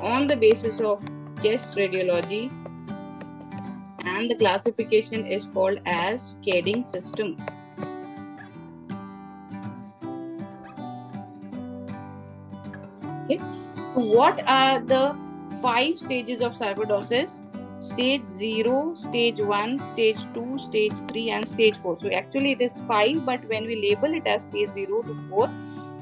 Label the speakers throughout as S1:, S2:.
S1: on the basis of chest radiology, and the classification is called as Kading system. Okay. So what are the 5 stages of sarcoidosis? Stage 0, stage 1, stage 2, stage 3 and stage 4. So actually it is 5, but when we label it as stage 0 to 4,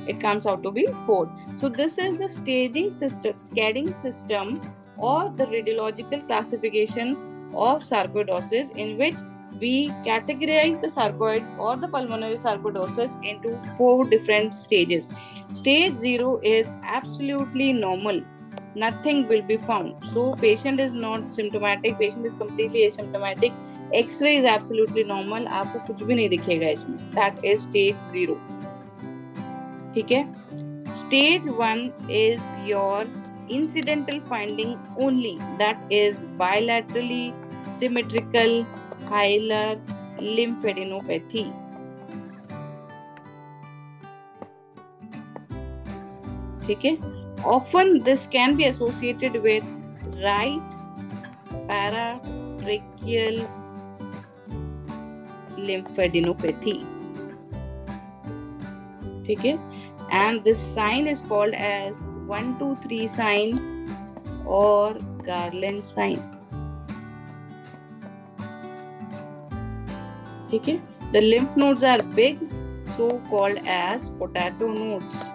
S1: it comes out to be 4. So this is the staging system, Kading system, or the radiological classification of sarcoidosis, in which we categorize the sarcoid or the pulmonary sarcoidosis into 4 different stages. Stage 0 is absolutely normal. Nothing will be found. So patient is not symptomatic, patient is completely asymptomatic. X-ray is absolutely normal. आपको कुछ भी नहीं दिखेगा इसमें. That is stage 0. ठीक है? Stage 1 is your incidental finding only. That is bilaterally symmetrical hilar lymphadenopathy. ठीक है? Often this can be associated with right paratracheal lymphadenopathy. ठीक है? And this sign is called as 1, 2, 3 sign or Garland sign. ठीक है? The lymph nodes are big, so called as potato nodes.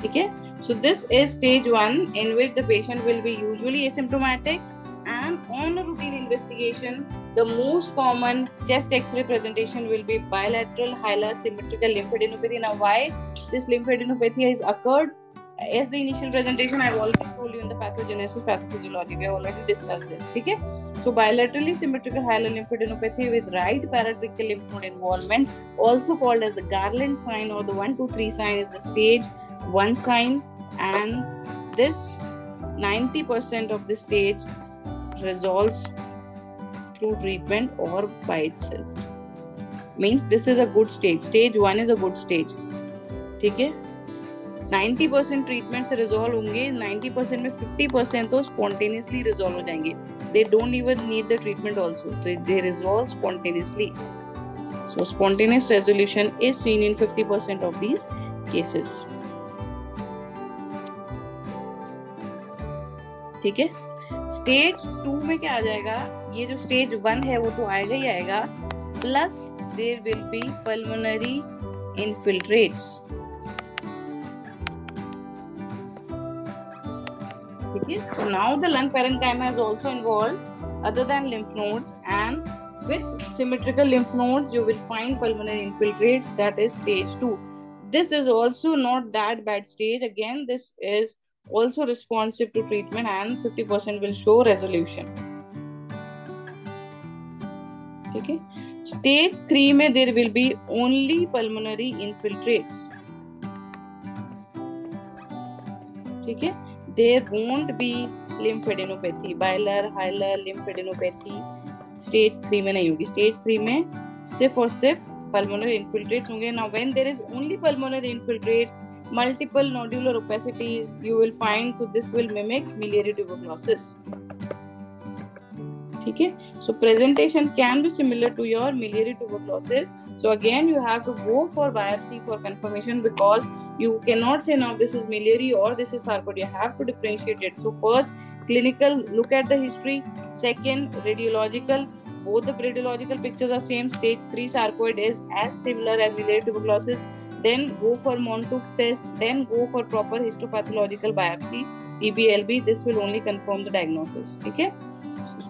S1: ठीक है? So this is stage 1, in which the patient will be usually asymptomatic, and on a routine investigation, the most common chest X-ray presentation will be bilateral hilar symmetrical lymphadenopathy. Now, why this lymphadenopathy has occurred? As the initial presentation, I've already told you in the pathogenesis pathophysiology. We have already discussed this. Okay? So bilaterally symmetrical hilar lymphadenopathy with right paratracheal lymph node involvement, also called as the Garland sign or the 1, 2, 3 sign, is the stage 1 sign, and this 90% of the stage resolves through treatment or by itself. Means this is a good stage. Stage 1 is a good stage. ठीक है? 90% treatment से resolve होंगे, 90% में 50% तो spontaneously resolve हो जाएंगे. They don't even need the treatment also. They resolve spontaneously. So spontaneous resolution is seen in 50% of these cases. ठीक है? स्टेज 2 में क्या आ जाएगा? ये जो स्टेज 1 है वो तो आएगा ही आएगा, plus there will be pulmonary infiltrates. ठीक है? So now the lung parenchyma is also involved other than lymph nodes, and with symmetrical lymph nodes you will find pulmonary infiltrates. That is stage 2. This is also not that bad stage. Again, this is also responsive to treatment, and 50% will show resolution. ठीक है? Stage 3 में there will be only pulmonary infiltrates. ठीक है? There won't be lymphadenopathy, bilar hilar lymphadenopathy. Stage 3 में नहीं होगी. Stage 3 में सिर्फ और सिर्फ pulmonary infiltrates होंगे. Now when there is only pulmonary infiltrates, multiple nodular opacities you will find, so this will mimic miliary tuberculosis. ठीक है? So presentation can be similar to your miliary tuberculosis. So again you have to go for biopsy for confirmation, because you cannot say now this is miliary or this is sarcoid. You have to differentiate it. So first clinical, look at the history. Second, radiological. Both the radiological pictures are same. Stage 3 sarcoid is as similar as miliary tuberculosis. Then go for Montague's test. Then go for proper histopathological biopsy, EBLB. This will only confirm the diagnosis. Okay?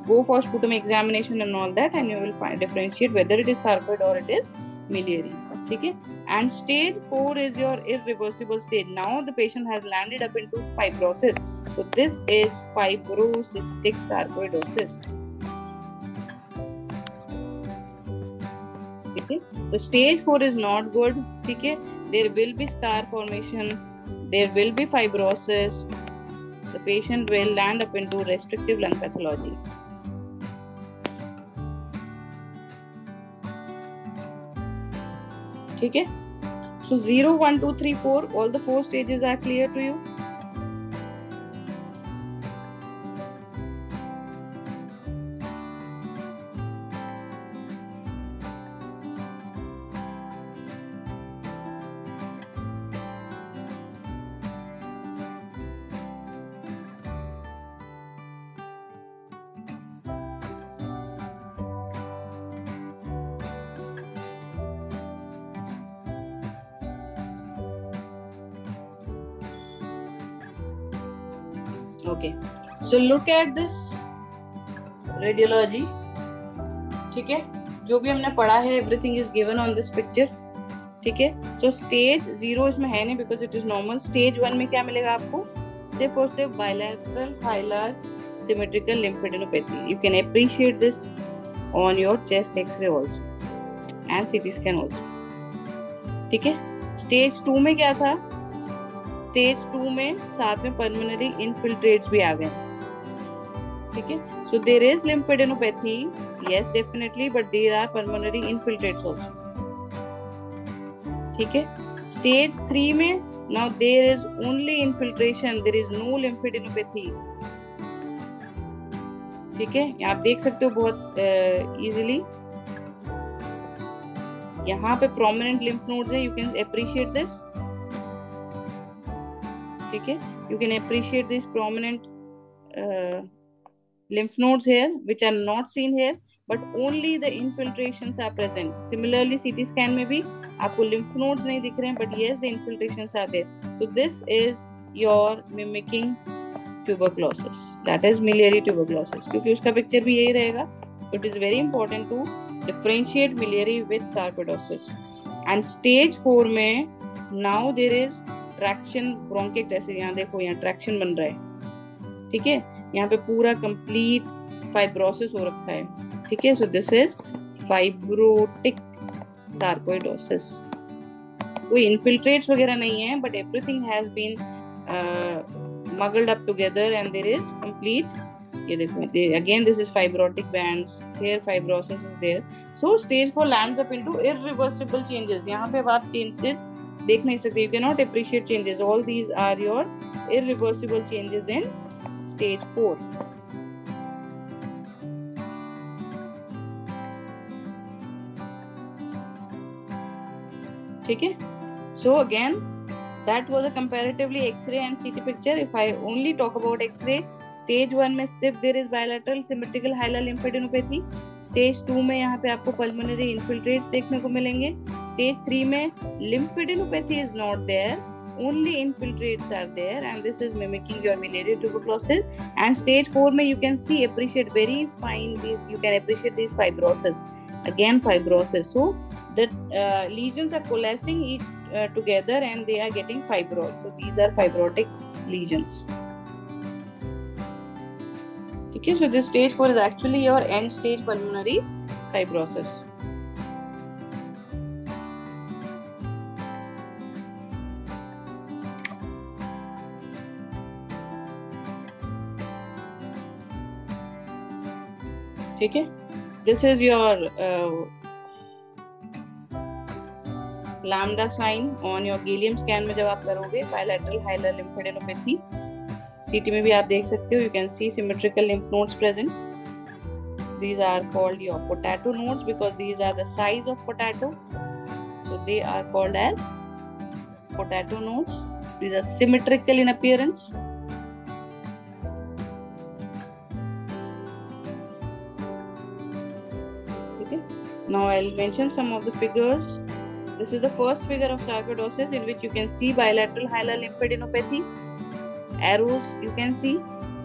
S1: Go for sputum examination and all that, and you will differentiate whether it is sarcoid or it is miliary. Okay? And stage 4 is your irreversible stage. Now the patient has landed up into fibrosis. So this is fibrocystic sarcoidosis. Okay? The stage 4 is not good. Okay? There will be scar formation. There will be fibrosis. The patient will land up into restrictive lung pathology. ठीक है? So 0, 1, 2, 3, 4, all the 4 stages are clear to you? Okay, so look at this radiology. ठीक है, जो भी हमने पढ़ा है everything is given on this picture. ठीक है, so stage 0 इसमें है नहीं because it is normal. Stage 1 में क्या मिलेगा आपको? सिर्फ और सिर्फ bilateral hilar symmetrical lymphadenopathy. You can appreciate this on your chest X-ray also and CT scan also. ठीक है, Stage 2 में क्या था? Stage 2 में साथ में pulmonary infiltrates भी आ गए. ठीक है, so there is lymphadenopathy, yes definitely, but there are pulmonary infiltrates also. ठीक है, Stage 3 में now there is only infiltration, there is no lymphadenopathy. ठीक है, आप देख सकते हो बहुत easily. यहाँ पे prominent lymph nodes है, you can appreciate this. ठीक है, you can appreciate these prominent lymph nodes here, which are not seen here, but only the infiltrations are present. Similarly, CT scan में भी आपको lymph nodes नहीं दिख रहे हैं, but yes, the infiltrations are there. So this is your mimicking tuberculosis. That is miliary tuberculosis. क्योंकि उसका picture भी यही रहेगा. It is very important to differentiate miliary with sarcoidosis. And stage 4 में now there is traction bronchiectasis. यहाँ देखो, यहाँ traction बन रहा है. ठीक है, यहाँ पे पूरा complete fibrosis हो रखा है. ठीक है, so this is fibrotic sarcoidosis. कोई infiltrates वगैरह नहीं है, but everything has been muggled up together and there is complete. ये देखो, again this is fibrotic bands. Here fibrosis is there. So stage 4 lands up into irreversible changes. यहाँ पे आप changes देख नहीं सकते. You cannot appreciate changes. All these are your irreversible changes in stage 4. ठीक है, so again that was a comparatively X-ray and CT picture. If I only talk about X-ray, stage 1 में सिर्फ there is bilateral symmetrical hilar lymphadenopathy. Stage 2 में यहाँ पे आपको pulmonary infiltrates देखने को मिलेंगे. Stage 3 में lymphadenopathy is not there, only infiltrates are there, and this is mimicking your miliary tuberculosis. And stage 4 में you can see, appreciate very fine these, you can appreciate these fibrosis. Again fibrosis. So the lesions are coalescing each together and they are getting fibrous. So these are fibrotic lesions. Okay, so this stage 4 is actually your end stage pulmonary fibrosis. ठीक है, this is your lambda sign on your Gilliam scan में जब आप करोगे bilateral hilar lymphadenopathy. CT में भी आप देख सकते हो, you can see symmetrical lymph nodes present. These are called your potato nodes because these are the size of potato. So they are called as potato nodes. These are symmetrical in appearance. Okay. Now I'll mention some of the figures. This is the first figure of sarcoidosis in which you can see bilateral hilar lymphadenopathy. Arrows you can see,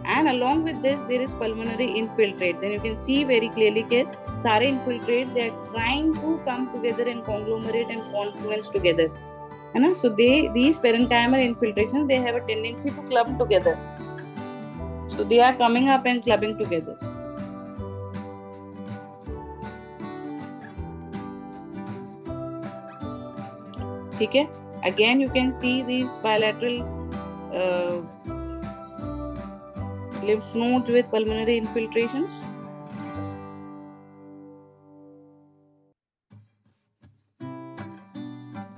S1: and along with this there is pulmonary infiltrates, and you can see very clearly that सारे infiltrates they are trying to come together and conglomerate and confluence together, है ना? So these parenchymal infiltrations they have a tendency to clump together. So they are coming up and clubbing together. ठीक है, again you can see these bilateral lymph nodes with pulmonary infiltrations.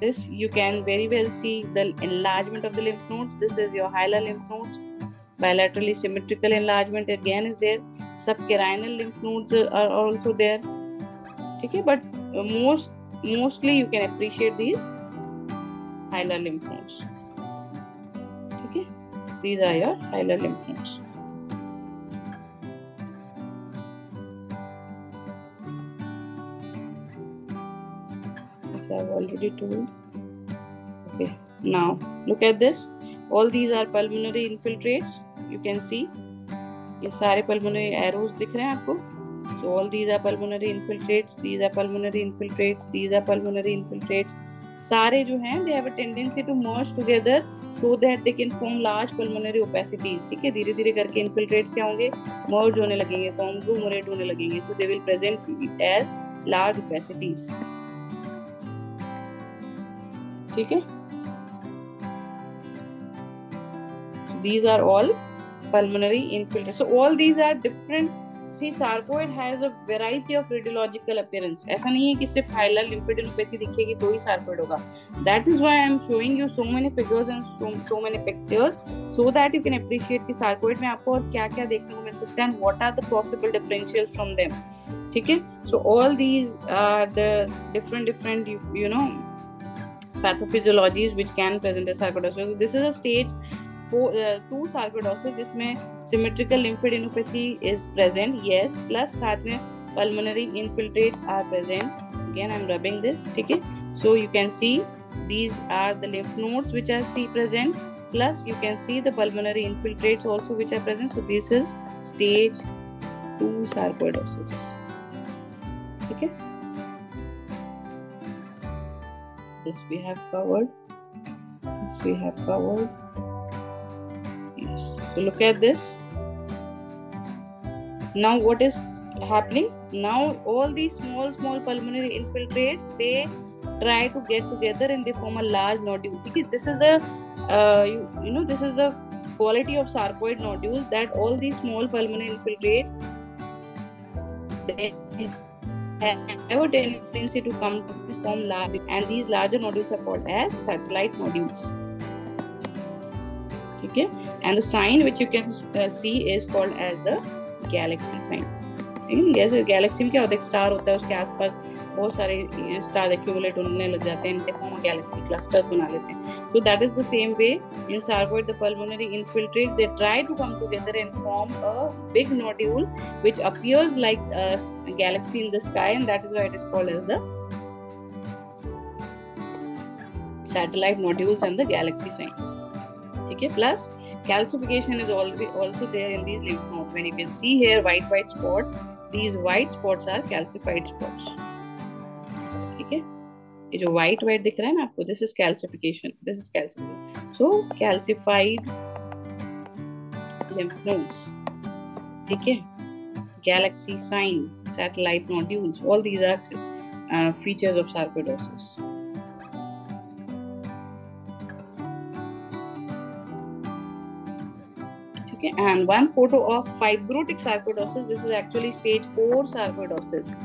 S1: this, you can very well see the enlargement of the lymph nodes. This is your hilar lymph nodes. Bilaterally symmetrical enlargement again is there. Subcarinal lymph nodes are also there. Okay, but mostly you can appreciate these hilar lymph nodes. Okay, these are your hilar lymph nodes. As I've already told. Okay, now look at this. All these are pulmonary infiltrates. You can see ये सारे pulmonary arrows दिख रहे हैं आपको. So all these are pulmonary infiltrates. These are pulmonary infiltrates. These are pulmonary infiltrates. सारे जो हैं they have a tendency to merge together so that they can form large pulmonary opacities. ठीक है, धीरे धीरे करके infiltrates क्या होंगे, merge होने लगेंगे, conglomerate होने लगेंगे. So they will present it as large opacities. ठीक है. These are all pulmonary infiltrates. So all these are different. See, sarcoid has a variety of radiological appearance. ऐसा नहीं है कि सिर्फ hilar lymphadenopathy दिखेगी तो ही sarcoid होगा. That is why I am showing you so many figures and so many pictures so that you can appreciate कि sarcoid में आपको और क्या क्या देखने को मिल सकता है and what are the possible differentials from them. ठीक है? So all these are the different you know pathophysiologies which can present as sarcoidosis. So this is a stage 2 sarcoidosis जिसमें symmetrical lymphadenopathy is present, yes, plus साथ में pulmonary infiltrates are present. Again I'm rubbing this. ठीक है, so you can see these are the lymph nodes which are present, plus you can see the pulmonary infiltrates also which are present. So this is stage 2 sarcoidosis. ठीक है, this we have covered, this we have covered. So look at this. Now what is happening? Now all these small pulmonary infiltrates, they try to get together and they form a large nodule. This is the you know this is the quality of sarcoid nodules, that all these small pulmonary infiltrates, they have a tendency to come to form large, and these larger nodules are called as satellite nodules. Okay, and the sign which you can see is called as the galaxy sign. जैसे Galaxy में क्या होता है, एक star होता है, उसके आसपास बहुत सारे स्टार एक्यूमुलेट होने लग जाते हैं, they form a galaxy, clusters बना लेते हैं. So that is the same way in sarcoid, the pulmonary infiltrates, they try to come together and form a big nodule which appears like a galaxy in the sky, and that is why it is called as the satellite nodules and the galaxy sign. Okay, plus calcification is also there in these lymph nodes. When you can see here white spots, these white spots are calcified spots. Okay, ये जो white दिख रहा है ना आपको, this is calcification. This is calcification. So calcified lymph nodes. Okay, galaxy sign, satellite nodules. All these are features of sarcoidosis. Okay, and one photo of fibrotic sarcoidosis. This is actually stage 4 sarcoidosis.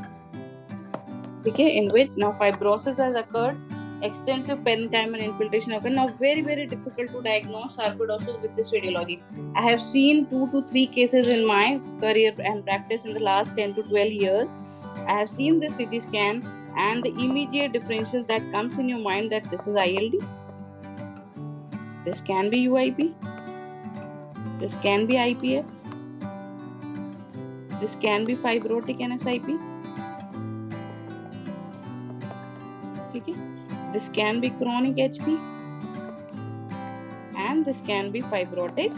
S1: Okay, in which now fibrosis has occurred, extensive parenchymal infiltration occurred. Now very difficult to diagnose sarcoidosis with this radiology. I have seen 2 to 3 cases in my career and practice in the last 10 to 12 years. I have seen this CT scan, and the immediate differential that comes in your mind that this is ILD, this can be UIP, this can be IPF, this can be fibrotic NSIP. Okay, this can be chronic HP, and this can be fibrotic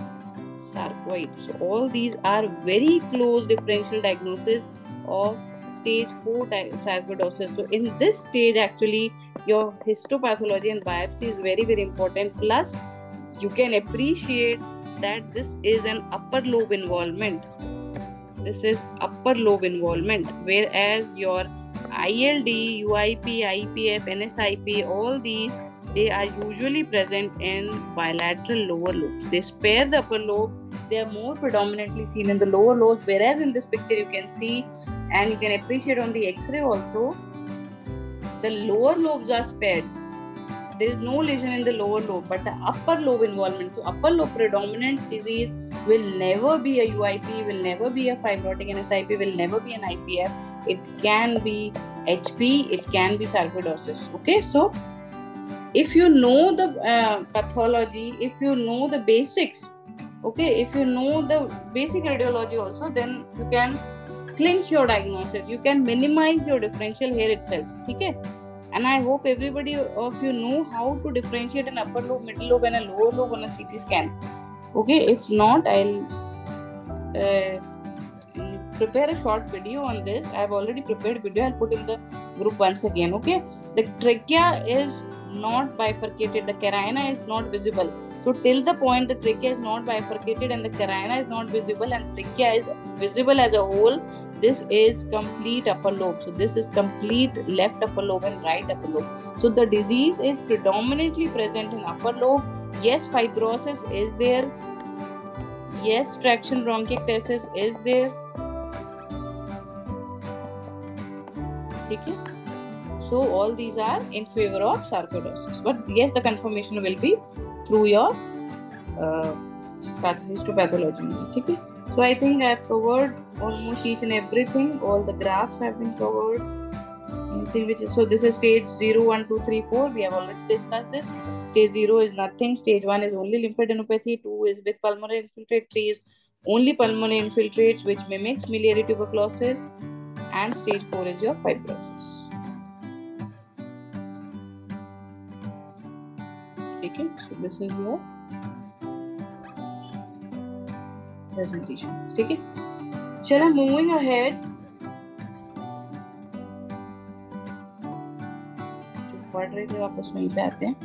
S1: sarcoid. So all these are very close differential diagnosis of stage 4 sarcoidosis. So in this stage, actually, your histopathology and biopsy is very important. Plus, you can appreciate that this is an upper lobe involvement. This is upper lobe involvement, whereas your ILD, UIP, IPF, NSIP, all these, they are usually present in bilateral lower lobes. They spare the upper lobe. They are more predominantly seen in the lower lobes, whereas in this picture you can see, and you can appreciate on the X-ray also, the lower lobes are spared. there is no lesion in the lower lobe, but the upper lobe involvement. So upper lobe predominant disease will never be a UIP, will never be a fibrotic NSIP, will never be an IPF. It can be HP, it can be sarcoidosis. Okay, so if you know the pathology, if you know the basics, okay, if you know the basic radiology also, then you can clinch your diagnosis, you can minimize your differential here itself. Okay, and I hope everybody of you know how to differentiate an upper lobe, middle lobe and a lower lobe on a CT scan. Okay, if not, I'll prepare a short video on this. I have already prepared video, I'll put in the group once again. Okay, the trachea is not bifurcated, the carina is not visible. So till the point the trachea is not bifurcated and the carina is not visible and trachea is visible as a whole, this is complete upper lobe. So this is complete left upper lobe and right upper lobe. So the disease is predominantly present in upper lobe. Yes, fibrosis is there. Yes, traction bronchiectasis is there. Okay. So all these are in favor of sarcoidosis. But yes, the confirmation will be through your histopathology. Okay. So I think I have covered almost each and everything. All the graphs have been covered. Anything which is, so this is stage 0, 1, 2, 3, 4. We have already discussed this. Stage 0 is nothing. Stage 1 is only lymphadenopathy. 2 is with pulmonary infiltrate. 3 is only pulmonary infiltrates which mimics miliary tuberculosis. And stage 4 is your fibrosis. Okay, so this is your presentation. Okay, चलो moving ahead. जो पढ़ रहे थे वापस वहीं पे आते हैं.